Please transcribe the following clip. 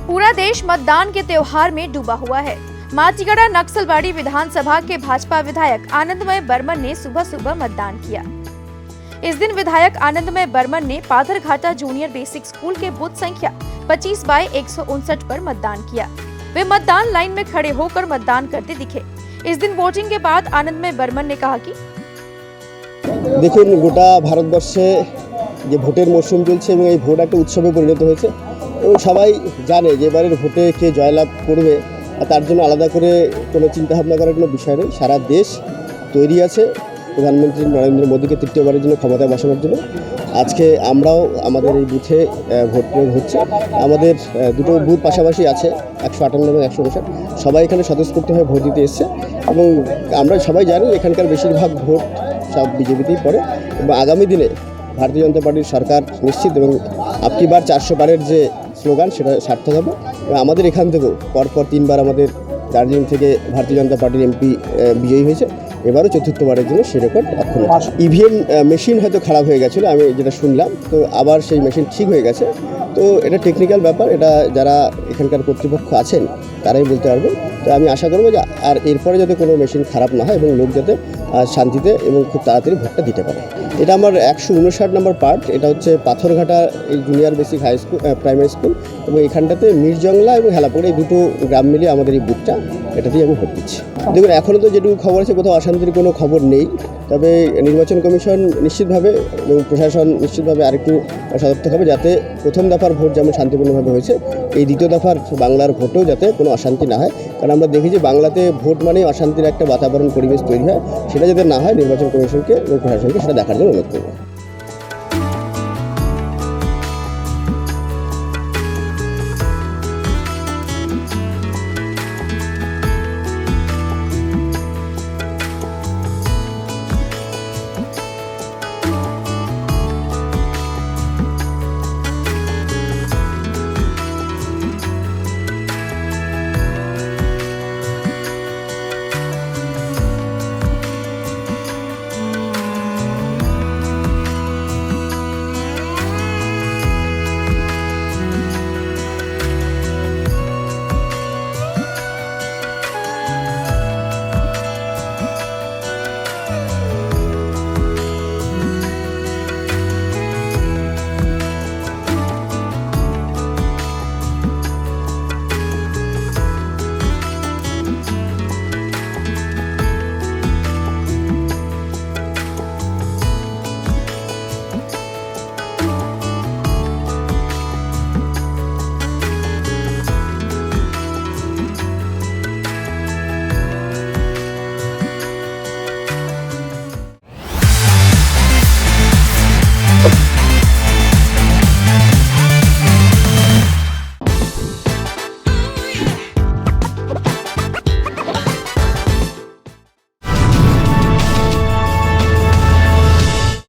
पूरा देश मतदान के त्योहार में डूबा हुआ है। माचीगढ़ा नक्सलबाड़ी विधानसभा के भाजपा विधायक आनंदमय बर्मन ने सुबह सुबह मतदान किया। इस दिन विधायक आनंदमय बर्मन ने पाथरघाटा जूनियर बेसिक स्कूल के बूथ संख्या 25/159 पर मतदान किया। वे मतदान लाइन में खड़े होकर मतदान करते दिखे। इस दिन वोटिंग के बाद आनंदमय बर्मन ने कहा कि দেখুন গোটা ভারতবর্ষে যে ভোটের মরশুম চলছে এবং এই ভোট একটা উৎসবে পরিণত হয়েছে এবং সবাই জানে যে এবারের ভোটে কে জয়লাভ করবে আর তার জন্য আলাদা করে কোনো চিন্তাভাবনা করার কোনো বিষয় নেই। সারা দেশ তৈরি আছে প্রধানমন্ত্রী নরেন্দ্র মোদীকে তৃতীয়বারের জন্য ক্ষমতায় বসানোর জন্য। আজকে আমরাও আমাদের এই বুথে ভোট প্রয়োগ হচ্ছে। আমাদের দুটো বুথ পাশাপাশি আছে 158 এবং 159। সবাই এখানে স্বতঃস্ফূর্তভাবে ভোট দিতে এসছে এবং আমরা সবাই জানি এখানকার বেশিরভাগ ভোট সব বিজেপিতেই পড়ে এবং আগামী দিনে ভারতীয় জনতা পার্টির সরকার নিশ্চিত এবং আপকি বার 400 পারের যে স্লোগান সেটা সার্থক হবে। এবং আমাদের এখান থেকেও পরপর 3বার আমাদের দার্জিলিং থেকে ভারতীয় জনতা পার্টির এমপি বিজয়ী হয়েছে। এবারও চতুর্থবারের জন্য সে রেকর্ড অক্ষুণ্ণ। ইভিএম মেশিন হয়তো খারাপ হয়ে গেছিলো, আমি যেটা শুনলাম, তো আবার সেই মেশিন ঠিক হয়ে গেছে। তো এটা টেকনিক্যাল ব্যাপার, এটা যারা এখানকার কর্তৃপক্ষ আছেন তারাই বলতে পারবেন। তো আমি আশা করবো যে আর এরপরে যাতে কোনো মেশিন খারাপ না হয় এবং লোক যাতে শান্তিতে এবং খুব তাড়াতাড়ি ভোটটা দিতে পারে। এটা আমার 159 নম্বর পার্ট। এটা হচ্ছে পাথরঘাটা এই junior basic high school primary school এবং এখানটাতে মিরজংলা এবং হেলাপুর এই দুটো গ্রাম মিলিয়ে আমাদের এই বুথটা, এটাতেই আমি ভোট দিচ্ছি। দেখুন এখনও তো যেটুকু খবর আছে কোথাও অশান্তির কোনো খবর নেই, তবে নির্বাচন কমিশন নিশ্চিতভাবে এবং প্রশাসন নিশ্চিতভাবে আরেকটু সতর্ক হবে যাতে প্রথম দফার ভোট যেমন শান্তিপূর্ণভাবে হয়েছে এই দ্বিতীয় দফার বাংলার ভোটেও যাতে কোনো অশান্তি না হয়। কারণ আমরা দেখেছি বাংলাতে ভোট মানে অশান্তির একটা বাতাবরণ পরিবেশ তৈরি হয়, সেটা যাতে না হয় নির্বাচন কমিশনকে এবং প্রশাসনকে সেটা দেখার জন্য অনুরোধ করব।